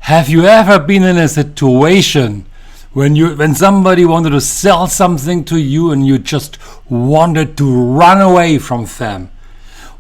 Have you ever been in a situation when somebody wanted to sell something to you and you just wanted to run away from them?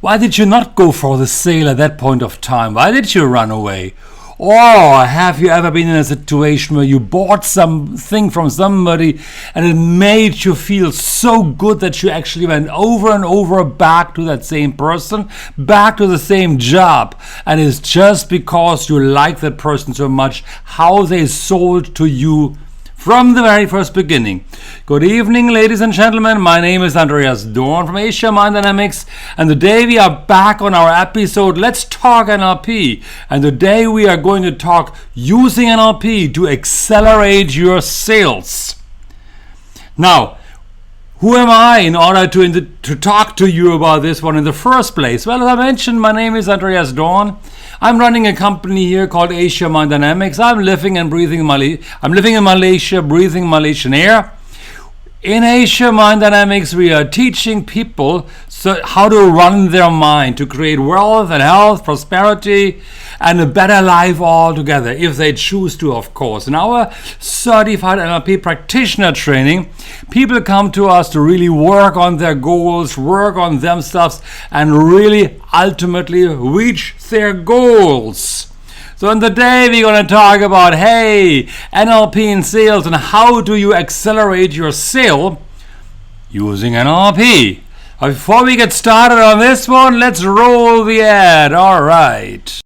Why did you not go for the sale at that point of time? Why did you run away? Or have you ever been in a situation where you bought something from somebody and it made you feel so good that you actually went over and over back to that same person, back to the same job, and it's just because you like that person so much, how they sold to you from the very first beginning. Good evening, ladies and gentlemen. My name is Andreas Dorn from Asia Mind Dynamics, and today we are back on our episode Let's Talk NLP. And today we are going to talk using NLP to accelerate your sales. Now, who am I in order to talk to you about this one in the first place? Well, as I mentioned, my name is Andreas Dorn. I'm running a company here called Asia Mind Dynamics. I'm living in Malaysia, breathing Malaysian air. In Asia Mind Dynamics, we are teaching people how to run their mind, to create wealth and health, prosperity, and a better life altogether, if they choose to, of course. In our certified NLP practitioner training, people come to us to really work on their goals, work on themselves, and really ultimately reach their goals. So in the day we're going to talk about, NLP in sales and how do you accelerate your sale using NLP. Before we get started on this one, let's roll the ad. All right.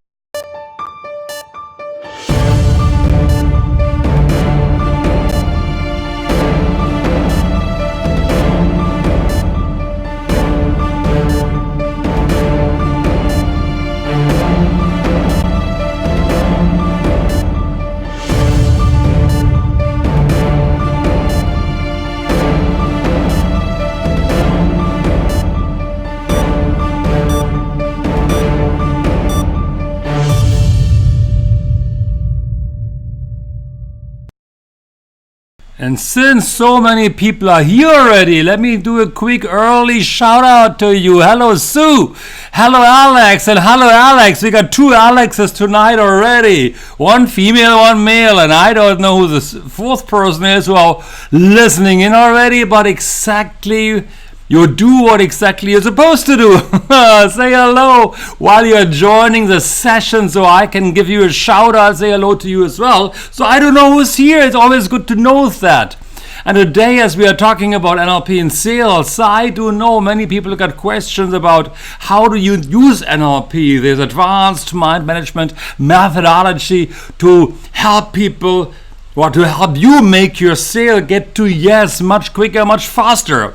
And since so many people are here already, let me do a quick early shout out to you. Hello Sue, hello Alex, and hello Alex. We got two Alexes tonight already. One female, one male, and I don't know who the fourth person is who are listening in already, but exactly you do what exactly you're supposed to do. Say hello while you're joining the session so I can give you a shout out, say hello to you as well. So I don't know who's here. It's always good to know that. And today, as we are talking about NLP in sales, I do know many people got questions about how do you use NLP. There's advanced mind management methodology to help people, or to help you make your sale get to yes much quicker, much faster.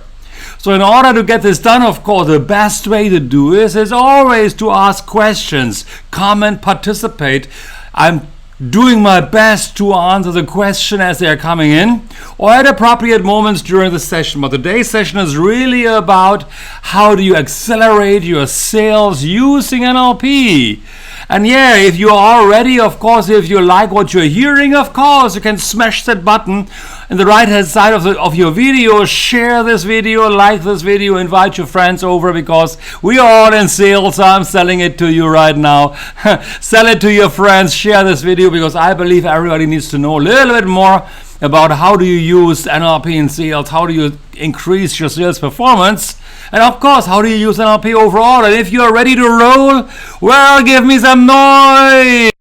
So in order to get this done, of course, the best way to do this is always to ask questions, comment, participate. I'm doing my best to answer the question as they are coming in or at appropriate moments during the session. But today's session is really about how do you accelerate your sales using NLP. And yeah, if you are ready, of course, if you like what you're hearing, of course, you can smash that button in the right hand side of your video, share this video, like this video, invite your friends over, because we are all in sales. I'm selling it to you right now. Sell it to your friends, share this video, because I believe everybody needs to know a little bit more about how do you use NLP in sales, how do you increase your sales performance, and of course, how do you use NLP overall. And if you are ready to roll, well, give me some noise.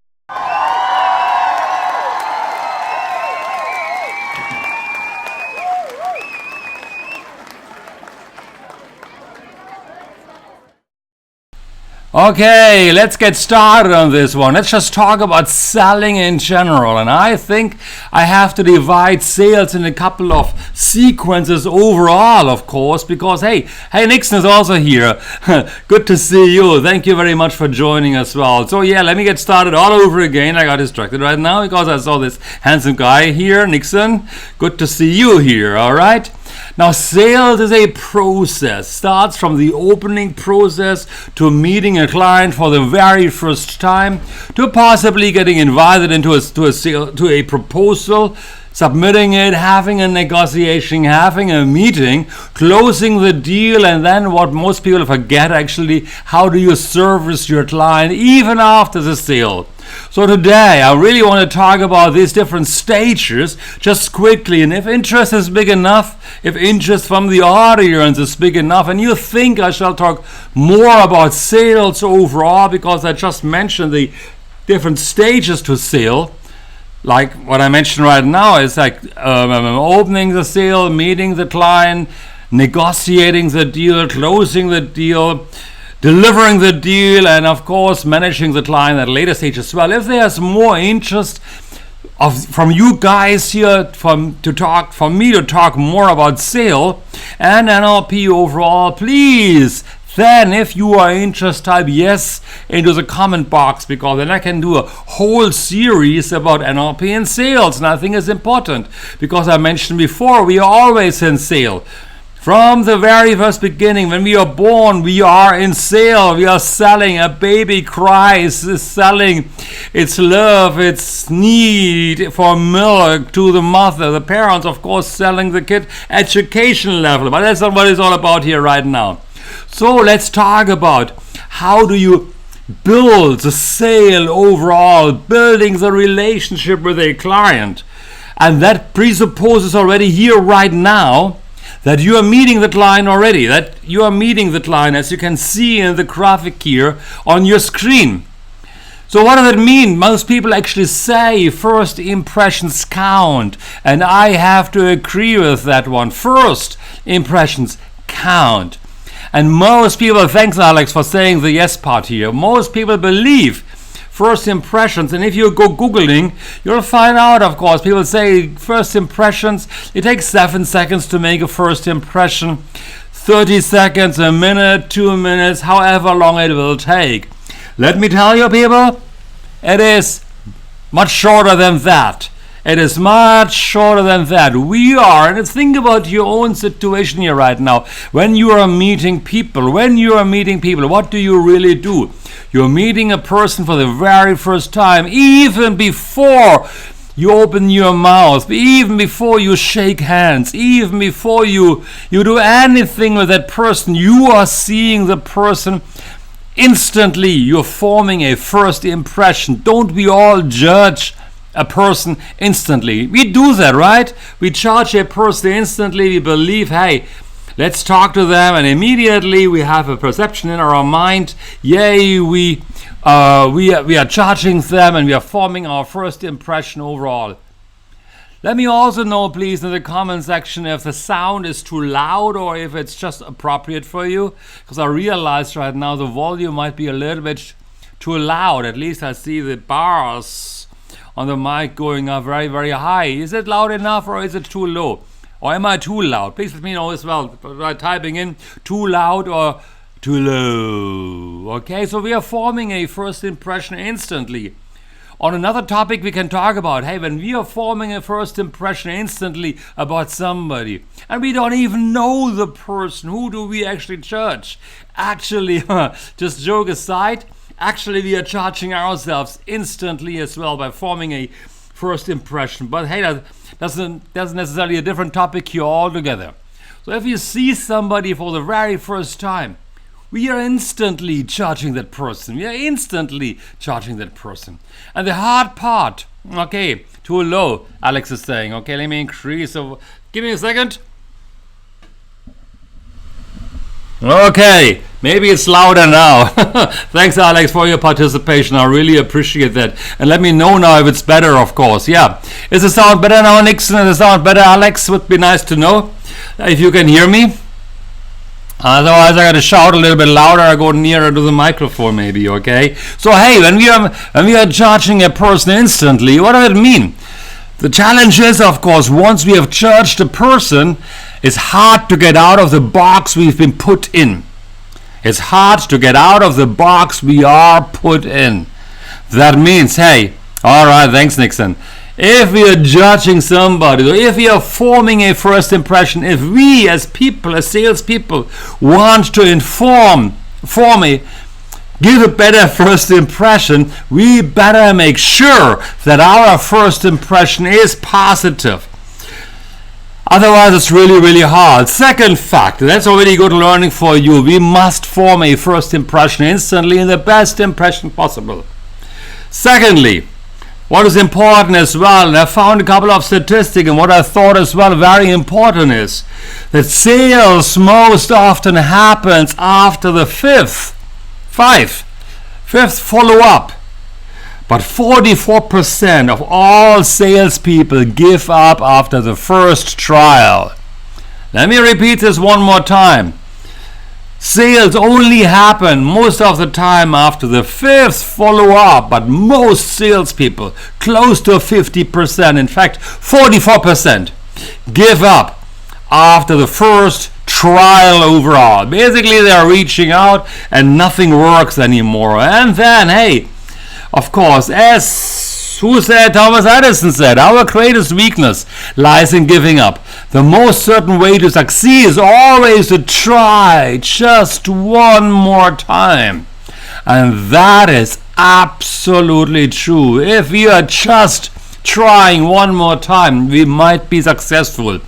Okay, let's get started on this one. Let's just talk about selling in general. And I think I have to divide sales in a couple of sequences overall, of course, because hey, Nixon is also here. Good to see you. Thank you very much for joining as well. So yeah, let me get started all over again. I got distracted right now because I saw this handsome guy here, Nixon. Good to see you here, all right? Now, sales is a process. Starts from the opening process to meeting a client for the very first time to possibly getting invited into a proposal submitting it, having a negotiation, having a meeting, closing the deal, and then what most people forget actually, how do you service your client even after the sale? So today I really want to talk about these different stages just quickly, and if interest is big enough, if interest from the audience is big enough, and you think I shall talk more about sales overall because I just mentioned the different stages to sale, like what I mentioned right now is like opening the sale, meeting the client, negotiating the deal, closing the deal, delivering the deal, and of course managing the client at a later stage as well. If there's more interest from you guys here for me to talk more about sale and NLP overall, please, then if you are interested, type yes into the comment box, because then I can do a whole series about NLP and sales. And I think it's important because I mentioned before, we are always in sale. From the very first beginning, when we are born, we are in sale. We are selling. A baby cries, is selling its love, its need for milk to the mother. The parents, of course, selling the kid education level. But that's not what it's all about here right now. So let's talk about how do you build the sale overall, building the relationship with a client. And that presupposes already here right now that you are meeting the client already, that you are meeting the client, as you can see in the graphic here on your screen. So what does it mean? Most people actually say first impressions count, and I have to agree with that one. First impressions count. And most people, thanks Alex for saying the yes part here, most people believe first impressions, and if you go Googling, you'll find out, of course, people say first impressions, it takes 7 seconds to make a first impression, 30 seconds, a minute, 2 minutes, however long it will take. Let me tell you, people, it is much shorter than that. It is much shorter than that. We are, and think about your own situation here right now. When you are meeting people, what do you really do? You're meeting a person for the very first time, even before you open your mouth, even before you shake hands, even before you do anything with that person. You are seeing the person instantly. You're forming a first impression. Don't we all judge a person instantly? We do that, right? We judge a person instantly. We believe, hey, let's talk to them, and immediately we have a perception in our mind. Yay, we are judging them, and we are forming our first impression overall. Let me also know, please, in the comment section if the sound is too loud or if it's just appropriate for you, because I realized right now the volume might be a little bit too loud. At least I see the bars on the mic going up very, very high. Is it loud enough or is it too low? Or am I too loud? Please let me know as well by typing in too loud or too low. Okay, so we are forming a first impression instantly. On another topic we can talk about, hey, when we are forming a first impression instantly about somebody and we don't even know the person, who do we actually judge? Actually, just joke aside, actually we are judging ourselves instantly as well by forming a first impression. But hey, that's necessarily a different topic here altogether. So if you see somebody for the very first time, we are instantly judging that person. And the hard part, okay, too low, Alex is saying. Okay, let me increase. So give me a second. Okay, maybe it's louder now. Thanks, Alex, for your participation. I really appreciate that. And let me know now if it's better, of course. Yeah. Is the sound better now, Nixon? Is the sound better, Alex? Would be nice to know if you can hear me. Otherwise, I gotta shout a little bit louder. I go nearer to the microphone, maybe. Okay. So hey, when we are judging a person instantly, what does it mean? The challenge is, of course, once we have judged a person, it's hard to get out of the box we've been put in. It's hard to get out of the box we are put in. That means, hey, all right, thanks, Nixon. If we are judging somebody, or if we are forming a first impression, if we as people, as salespeople, want to give a better first impression, we better make sure that our first impression is positive. Otherwise, it's really, really hard. Second fact, that's already good learning for you. We must form a first impression instantly and the best impression possible. Secondly, what is important as well, and I found a couple of statistics, and what I thought as well very important is that sales most often happens after the fifth follow-up. But 44% of all salespeople give up after the first trial. Let me repeat this one more time. Sales only happen most of the time after the fifth follow-up, but most salespeople, close to 50%, in fact 44%, give up after the first trial overall. Basically, they are reaching out and nothing works anymore. And then, hey, of course, as Thomas Edison said, our greatest weakness lies in giving up. The most certain way to succeed is always to try just one more time. And that is absolutely true. If we are just trying one more time, we might be successful.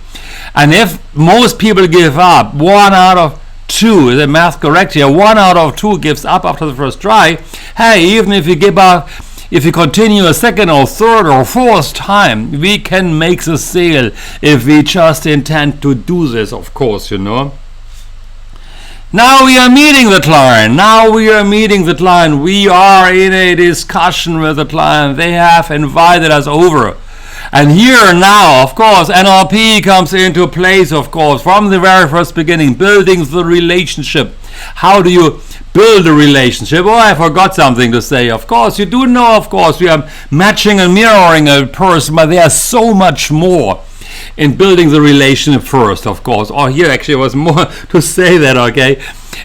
And if most people give up, 1 out of 2, is the math correct here? 1 out of 2 gives up after the first try. Hey, even if you give up, if you continue a second or third or fourth time, we can make the sale if we just intend to do this, of course, you know. Now we are meeting the client. We are in a discussion with the client. They have invited us over. And here now, of course, NLP comes into place, of course, from the very first beginning, building the relationship. How do you build a relationship? Oh, I forgot something to say. Of course, you do know, of course, we are matching and mirroring a person, but there's so much more in building the relationship first, of course. Oh, here actually was more to say that, okay?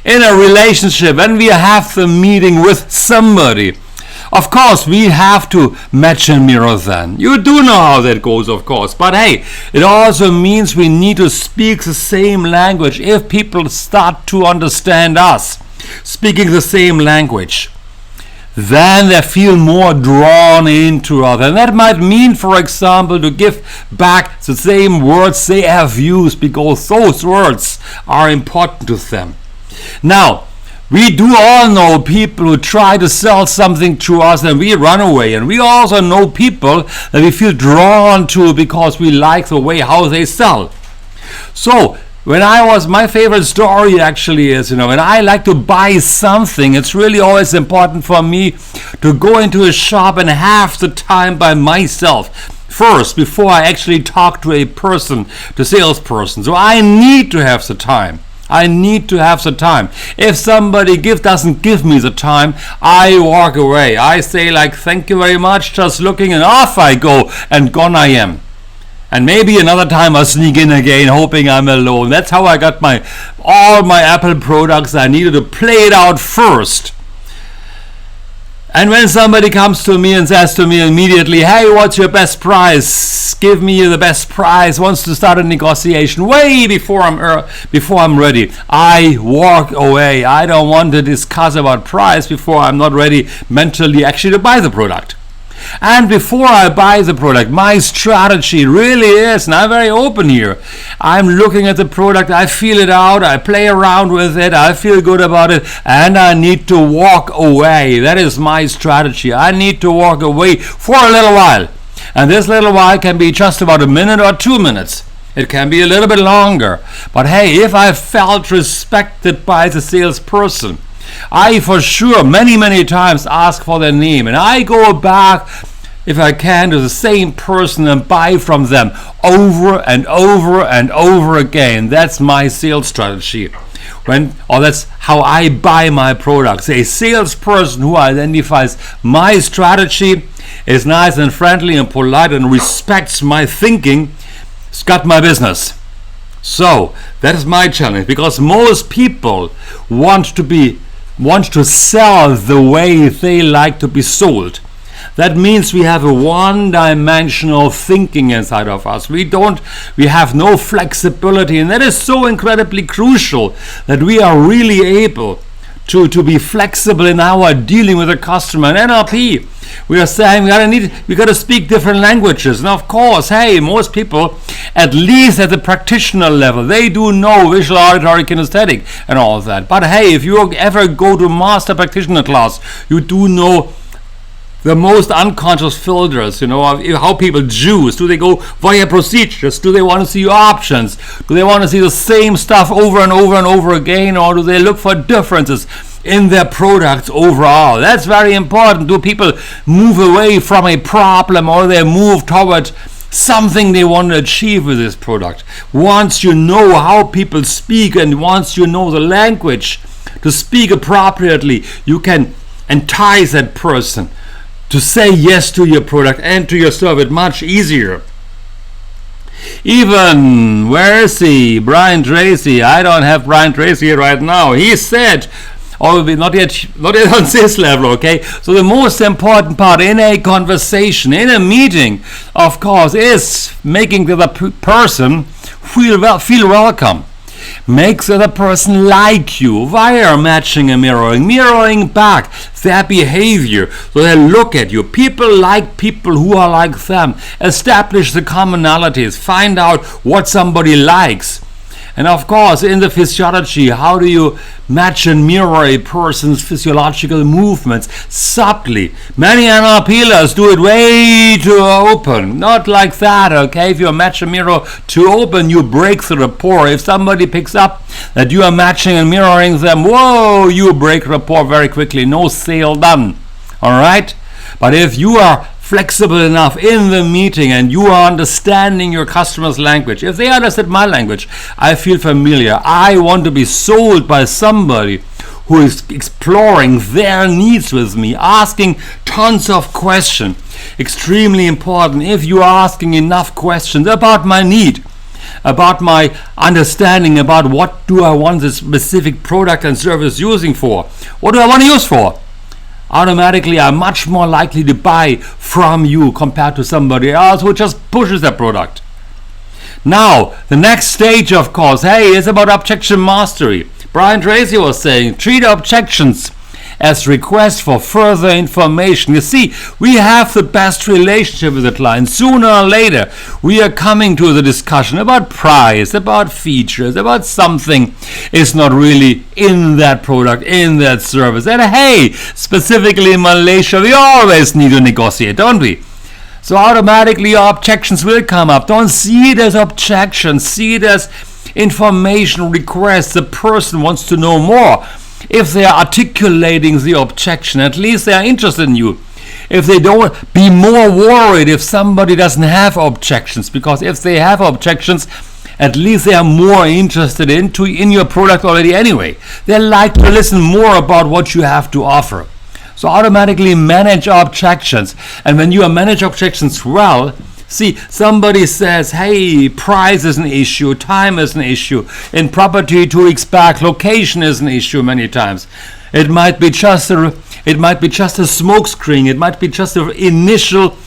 In a relationship, when we have the meeting with somebody, of course, we have to match and mirror then. You do know how that goes, of course. But hey, it also means we need to speak the same language. If people start to understand us speaking the same language, then they feel more drawn into us. And that might mean, for example, to give back the same words they have used because those words are important to them. Now, we do all know people who try to sell something to us and we run away. And we also know people that we feel drawn to because we like the way how they sell. So, my favorite story actually is, when I like to buy something, it's really always important for me to go into a shop and have the time by myself first before I actually talk to a salesperson. So I need to have the time. If somebody doesn't give me the time, I walk away. I say like, thank you very much, just looking, and off I go, and gone I am. And maybe another time I sneak in again, hoping I'm alone. That's how I got all my Apple products. I needed to play it out first. And when somebody comes to me and says to me immediately, hey, what's your best price? Give me the best price. Wants to start a negotiation way before I'm ready. I walk away. I don't want to discuss about price before I'm not ready mentally actually to buy the product. And before I buy the product, my strategy really is, and I'm very open here, I'm looking at the product, I feel it out, I play around with it, I feel good about it, and I need to walk away. That is my strategy. I need to walk away for a little while. And this little while can be just about a minute or 2 minutes. It can be a little bit longer. But hey, if I felt respected by the salesperson, I for sure many times ask for their name, and I go back if I can to the same person and buy from them over and over again. That's my sales strategy. That's how I buy my products. A salesperson who identifies my strategy, is nice and friendly and polite and respects my thinking, has got my business. So that is my challenge, because most people want to sell the way they like to be sold. That means we have a one-dimensional thinking inside of us. We have no flexibility, and that is so incredibly crucial that we are really able to be flexible in our dealing with a customer. In NLP, we are saying we got to speak different languages. And of course, hey, most people at least at the practitioner level. They do know visual, auditory, kinesthetic and all of that. But hey, if you ever go to master practitioner class, you do know the most unconscious filters, how people choose. Do they go via procedures? Do they want to see options? Do they want to see the same stuff over and over and over again? Or do they look for differences in their products overall? That's very important. Do people move away from a problem, or they move toward something they want to achieve with this product? Once you know how people speak, and once you know the language to speak appropriately, you can entice that person to say yes to your product and to your service much easier. Even, where is he? Brian Tracy. I don't have Brian Tracy here right now. He said, not yet on this level, okay? So the most important part in a conversation, in a meeting, of course, is making the other person feel welcome. Makes the other person like you via matching and mirroring back their behavior. So they look at you. People like people who are like them. Establish the commonalities. Find out what somebody likes. And of course, in the physiology, how do you match and mirror a person's physiological movements? Subtly. Many NLPers do it way too open. Not like that, okay? If you match and mirror too open, you break the rapport. If somebody picks up that you are matching and mirroring them, whoa, you break rapport very quickly. No sale done. Alright? But if you are flexible enough in the meeting and you are understanding your customer's language, if they understand my language, I feel familiar. I want to be sold by somebody who is exploring their needs with me, asking tons of questions. Extremely important. If you are asking enough questions about my need, about my understanding, about what do I want this specific product and service using for, what do I want to use for, automatically I'm much more likely to buy from you compared to somebody else who just pushes their product. Now, the next stage, of course, is about objection mastery. Brian Tracy was saying, treat objections as requests for further information. You see, we have the best relationship with the client. Sooner or later, we are coming to the discussion about price, about features, about something is not really in that product, in that service. And hey, specifically in Malaysia, we always need to negotiate, don't we? So automatically your objections will come up. Don't see it as objections. See it as information requests. The person wants to know more. If they are articulating the objection, at least they are interested in you. If they don't, be more worried if somebody doesn't have objections, because if they have objections, at least they are more interested in your product already anyway. They like to listen more about what you have to offer. So automatically manage objections. And when you manage objections well, see, somebody says, hey, price is an issue, time is an issue, in property 2 weeks back, location is an issue many times. It might be just a smokescreen, it might be just an initial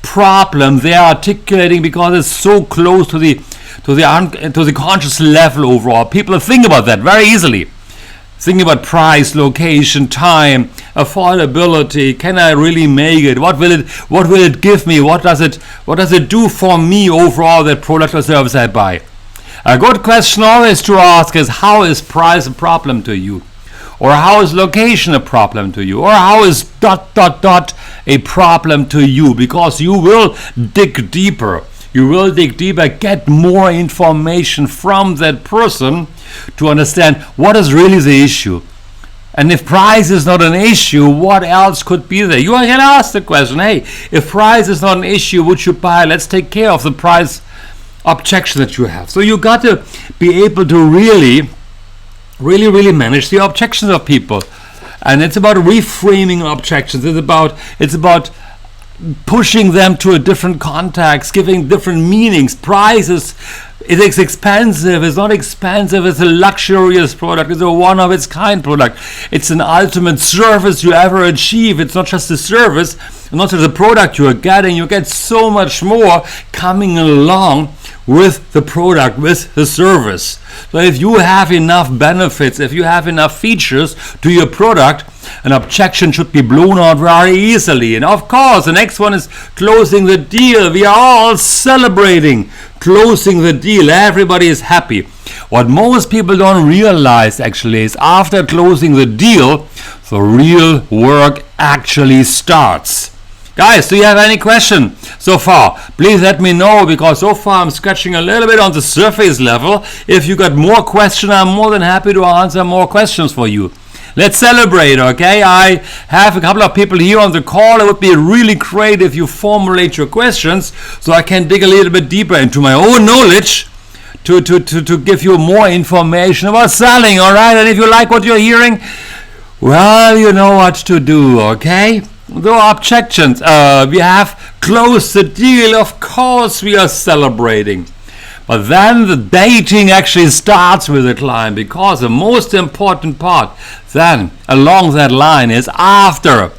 problem they are articulating because it's so close to the conscious level overall. People think about that very easily. Think about price, location, time, affordability. Can I really make it? What will it give me? What does it do for me overall, that product or service I buy? A good question always to ask is, how is price a problem to you? Or how is location a problem to you? Or how is ... a problem to you? Because you will dig deeper. You will dig deeper, get more information from that person to understand what is really the issue. And if price is not an issue, what else could be there? You can ask the question, hey, if price is not an issue, would you buy? Let's take care of the price objection that you have. So you got to be able to really manage the objections of people. And it's about reframing objections. It's about pushing them to a different context, giving different meanings. Price is expensive, it's not expensive, it's a luxurious product, it's a one-of-its-kind product. It's an ultimate service you ever achieve. It's not just a service, not just a product you are getting. You get so much more coming along with the product, with the service. So if you have enough benefits, if you have enough features to your product, An objection should be blown out very easily. And of course, the next one is closing the deal. We are all celebrating closing the deal. Everybody is happy. What most people don't realize actually is after closing the deal, the real work actually starts. Guys, do you have any question so far? Please let me know, because so far I'm scratching a little bit on the surface level. If you got more questions, I'm more than happy to answer more questions for you. Let's celebrate, okay? I have a couple of people here on the call. It would be really great if you formulate your questions so I can dig a little bit deeper into my own knowledge to give you more information about selling, all right? And if you like what you're hearing, well, you know what to do, okay? The objections, we have closed the deal. Of course we are celebrating, but then the dating actually starts with the client, because the most important part then along that line is after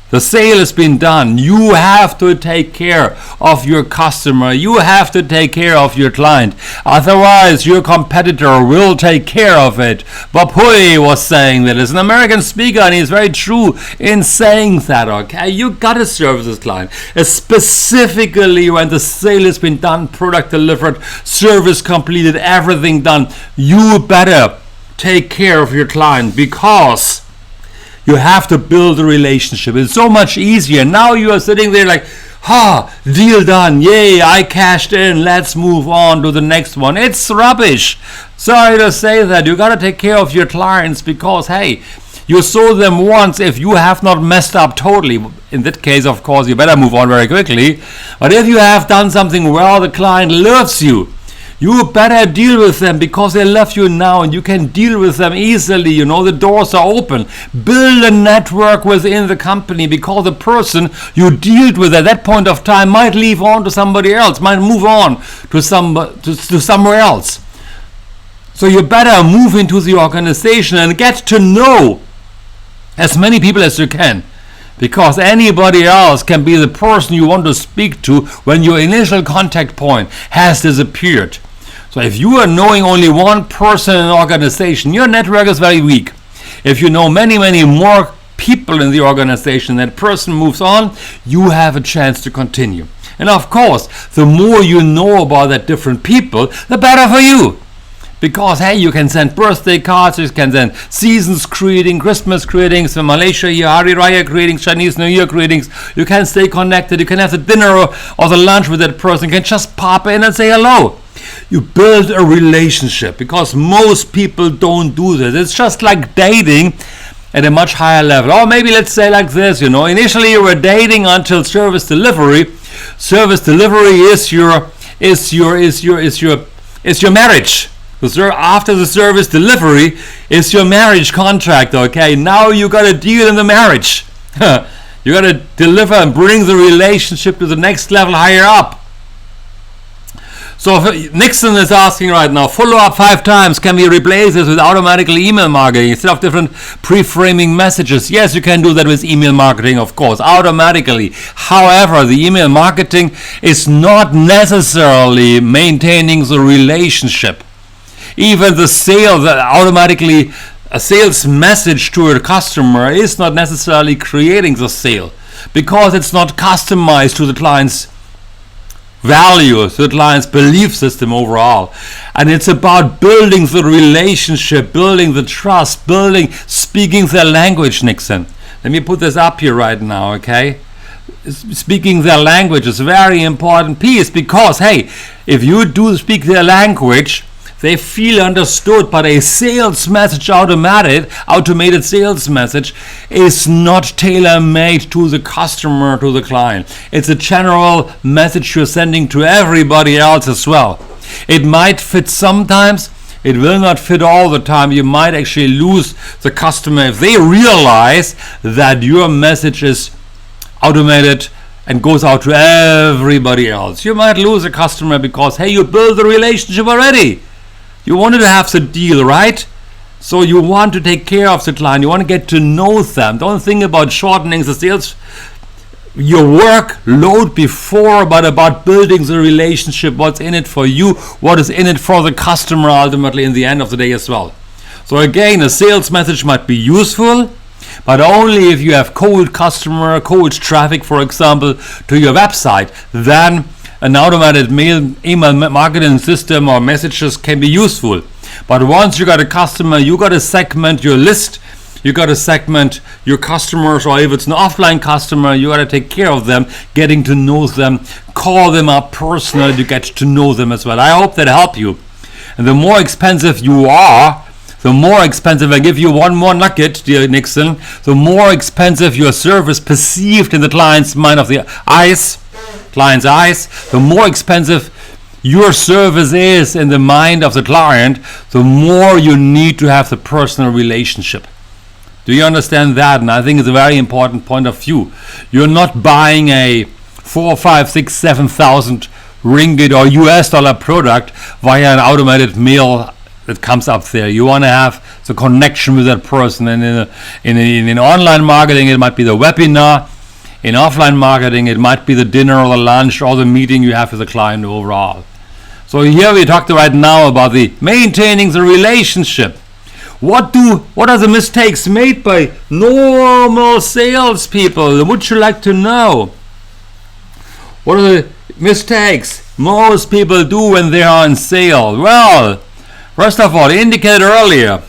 the sale has been done, you have to take care of your customer. You have to take care of your client. Otherwise, your competitor will take care of it. Bob Hoy was saying that. As an American speaker, and he's very true in saying that, okay? You got to service this client. Specifically when the sale has been done, product delivered, service completed, everything done, you better take care of your client, because you have to build a relationship. It's so much easier. Now you are sitting there like, deal done. Yay, I cashed in. Let's move on to the next one. It's rubbish. Sorry to say that. You got to take care of your clients, because, hey, you sold them once. If you have not messed up totally, in that case, of course, you better move on very quickly. But if you have done something well, the client loves you. You better deal with them, because they love you now and you can deal with them easily. You know, the doors are open. Build a network within the company, because the person you dealt with at that point of time might leave on to somebody else, might move on to somewhere else. So you better move into the organization and get to know as many people as you can, because anybody else can be the person you want to speak to when your initial contact point has disappeared. So if you are knowing only one person in an organization, your network is very weak. If you know many more people in the organization, that person moves on, you have a chance to continue. And of course, the more you know about that different people, the better for you. Because, hey, you can send birthday cards, you can send seasons greetings, Christmas greetings, from Malaysia here, Hari Raya greetings, Chinese New Year greetings. You can stay connected. You can have the dinner or the lunch with that person. You can just pop in and say hello. You build a relationship, because most people don't do this. It's just like dating at a much higher level. Or maybe let's say like this, you know, initially you were dating until service delivery. Service delivery is your marriage. After the service delivery is your marriage contract, okay? Now you got to deal in the marriage. You got to deliver and bring the relationship to the next level higher up. So Nixon is asking right now, follow up 5 times. Can we replace this with automatically email marketing instead of different pre-framing messages? Yes, you can do that with email marketing, of course, automatically. However, the email marketing is not necessarily maintaining the relationship. Even the sale, automatically a sales message to a customer is not necessarily creating the sale, because it's not customized to the client's values, to the client's belief system overall. And it's about building the relationship, building the trust, speaking their language, Nixon. Let me put this up here right now, okay? Speaking their language is a very important piece, because, hey, if you do speak their language, they feel understood. But a sales message, automated sales message, is not tailor-made to the customer, to the client. It's a general message you're sending to everybody else as well. It might fit sometimes, it will not fit all the time. You might actually lose the customer if they realize that your message is automated and goes out to everybody else. You might lose a customer because, hey, you built the relationship already. You wanted to have the deal, right? So you want to take care of the client. You want to get to know them. Don't think about shortening the sales, your workload before, but about building the relationship. What's in it for you? What is in it for the customer ultimately in the end of the day as well? So again, a sales message might be useful, but only if you have cold traffic, for example, to your website. Then an automated email marketing system or messages can be useful. But once you got a customer, you got to segment your list. You got to segment your customers, or if it's an offline customer, you got to take care of them, getting to know them, call them up personally to get to know them as well. I hope that helped you. And the more expensive you are, the more expensive, I give you one more nugget, dear Nixon, the more expensive your service perceived in the client's eyes, the more expensive your service is in the mind of the client, the more you need to have the personal relationship. Do you understand that? And I think it's a very important point of view. You're not buying a 4, 5, 6, 7,000 ringgit or US dollar product via an automated mail that comes up there. You want to have the connection with that person. And in online marketing, it might be the webinar. In offline marketing, it might be the dinner or the lunch or the meeting you have with the client overall. So here we talked right now about the maintaining the relationship. What are the mistakes made by normal salespeople? Would you like to know? What are the mistakes most people do when they are in sales? Well, first of all, indicated earlier.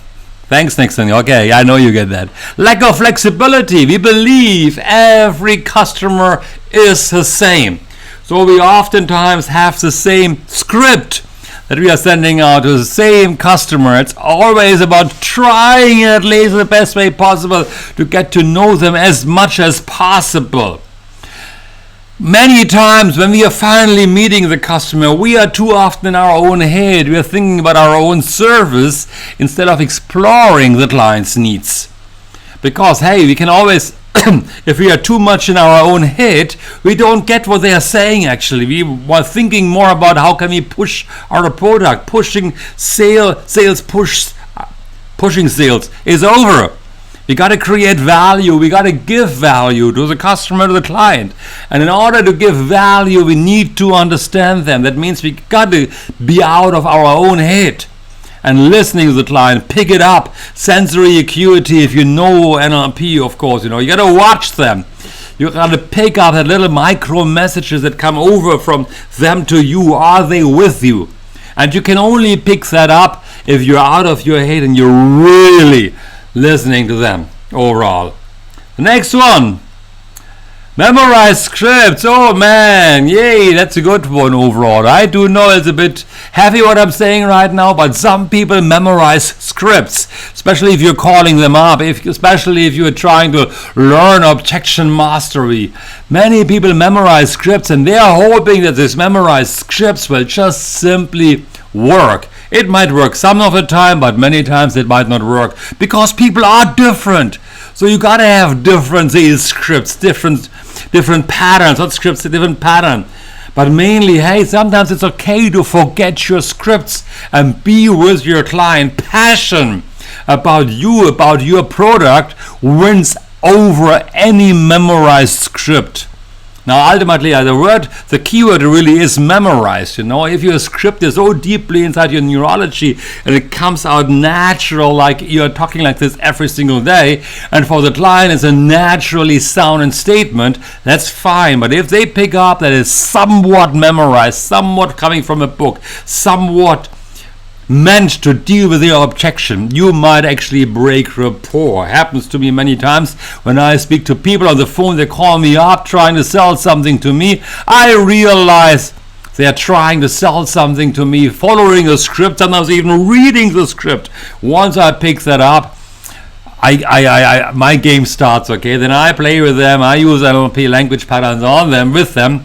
Thanks, Nixon. Okay, I know you get that. Lack of flexibility. We believe every customer is the same. So we oftentimes have the same script that we are sending out to the same customer. It's always about trying at least the best way possible to get to know them as much as possible. Many times when we are finally meeting the customer, we are too often in our own head. We are thinking about our own service instead of exploring the client's needs. Because, hey, we can always, if we are too much in our own head, we don't get what they are saying actually. We are thinking more about how can we push our product. Pushing sales is over. We got to create value. We got to give value to the customer, to the client. And in order to give value, we need to understand them. That means we got to be out of our own head and listening to the client, pick it up. Sensory acuity, if you know NLP, of course, you got to watch them. You got to pick up that little micro messages that come over from them to you. Are they with you? And you can only pick that up if you're out of your head and you're really listening to them overall. The next one, memorize scripts. Oh man, yay, that's a good one overall. I do know it's a bit heavy what I'm saying right now, but some people memorize scripts, especially if you're calling them up, especially if you're trying to learn Objection Mastery. Many people memorize scripts and they are hoping that these memorized scripts will just simply work. It might work some of the time, but many times it might not work because people are different. So you gotta have different scripts, different patterns, not scripts, different pattern. But mainly, hey, sometimes it's okay to forget your scripts and be with your client. Passion about you, about your product wins over any memorized script. Now, ultimately, the keyword really is memorized. If your script is so deeply inside your neurology and it comes out natural, like you're talking like this every single day, and for the client it's a naturally sounding statement, that's fine. But if they pick up that it's somewhat memorized, somewhat coming from a book, somewhat meant to deal with your objection, you might actually break rapport. Happens to me many times when I speak to people on the phone. They call me up trying to sell something to me. I realize they are trying to sell something to me, following a script, sometimes even reading the script. Once I pick that up, my game starts. Okay, then I play with them. I use NLP language patterns on them, with them.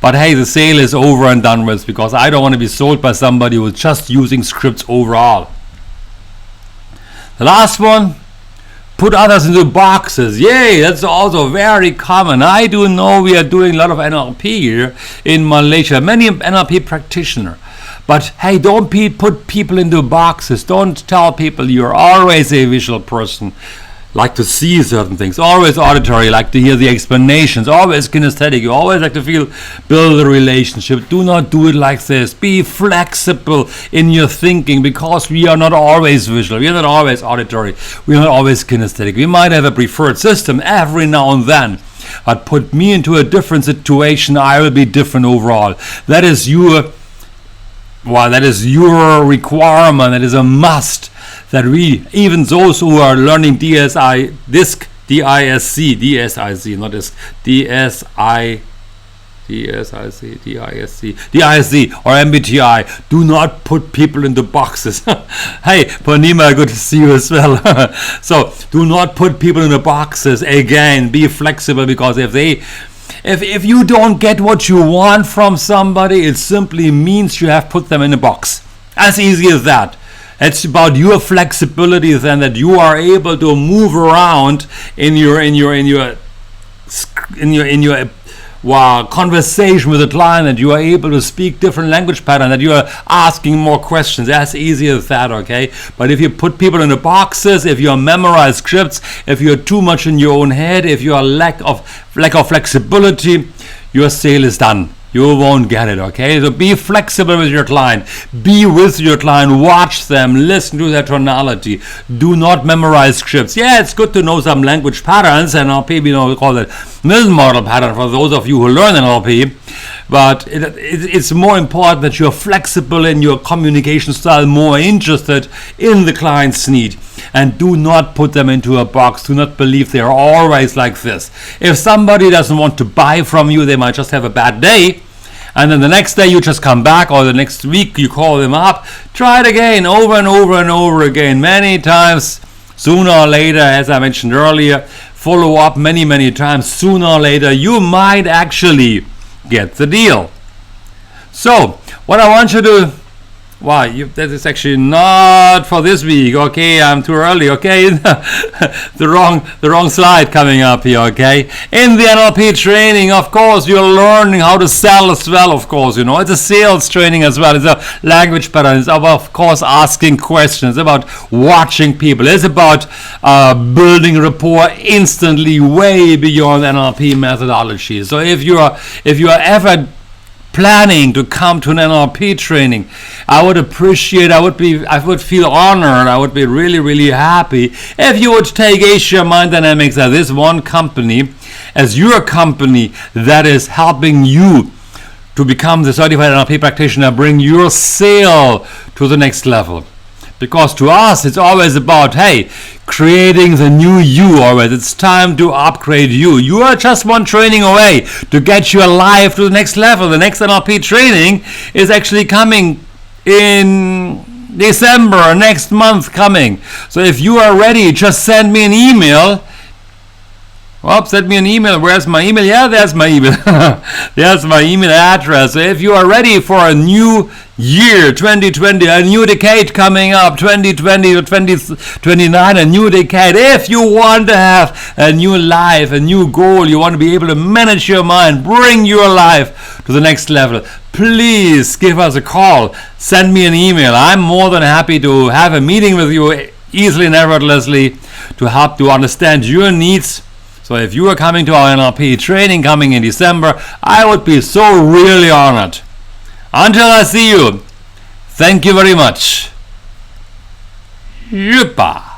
But hey, the sale is over and done with because I don't want to be sold by somebody who's just using scripts overall. The last one, put others into boxes. Yay, that's also very common. I do know we are doing a lot of NLP here in Malaysia, many NLP practitioners. But hey, don't put people into boxes. Don't tell people you're always a visual person. like to see certain things, always auditory, like to hear the explanations, always kinesthetic, you always like to build a relationship. Do not do it like this. Be flexible in your thinking, because we are not always visual, we are not always auditory, we are not always kinesthetic. We might have a preferred system every now and then, but put me into a different situation, I will be different overall. That is your requirement. That is a must, that we, even those who are learning DISC, not DISC, DISC or MBTI, do not put people into boxes. Hey, Purnima, good to see you as well. So do not put people into boxes. Again, be flexible, because if you don't get what you want from somebody, it simply means you have put them in a box. As easy as that. It's about your flexibility then, that you are able to move around in your conversation with the client, that you are able to speak different language patterns, that you are asking more questions. As easy as that, okay? But if you put people in the boxes, if you memorize scripts, if you're too much in your own head, if you are lack of flexibility, your sale is done. You won't get it, okay? So be flexible with your client. Be with your client. Watch them. Listen to their tonality. Do not memorize scripts. Yeah, it's good to know some language patterns. NLP, we call it Milton model pattern for those of you who learn NLP. But it's more important that you're flexible in your communication style, more interested in the client's need. And do not put them into a box. Do not believe they're always like this. If somebody doesn't want to buy from you, they might just have a bad day. And then the next day you just come back, or the next week you call them up. Try it again, over and over and over again, many times. Sooner or later, as I mentioned earlier, follow up many times. Sooner or later, you might actually get the deal. So, what I want you to that is actually not for this week. Okay, I'm too early. Okay, the wrong slide coming up here. Okay, in the NLP training, of course, you're learning how to sell as well. Of course, it's a sales training as well. It's a language pattern. It's about, of course, asking questions. It's about watching people. It's about building rapport instantly, way beyond NLP methodology. So if you are ever planning to come to an NLP training, I would feel honored, I would be really happy if you would take Asia Mind Dynamics as this one company, as your company that is helping you to become the certified NLP practitioner, bring your sale to the next level. Because to us, it's always about, creating the new you always. It's time to upgrade you. You are just one training away to get your life to the next level. The next NLP training is actually coming in December, next month coming. So if you are ready, just send me an email. Send me an email. Where's my email? Yeah, there's my email. There's my email address. So if you are ready for a new year, 2020, a new decade coming up, 2020 to 2029, a new decade. If you want to have a new life, a new goal, you want to be able to manage your mind, bring your life to the next level, please give us a call. Send me an email. I'm more than happy to have a meeting with you easily and effortlessly to help to understand your needs. So if you are coming to our NLP training coming in December, I would be so really honored. Until I see you, thank you very much. Yupa.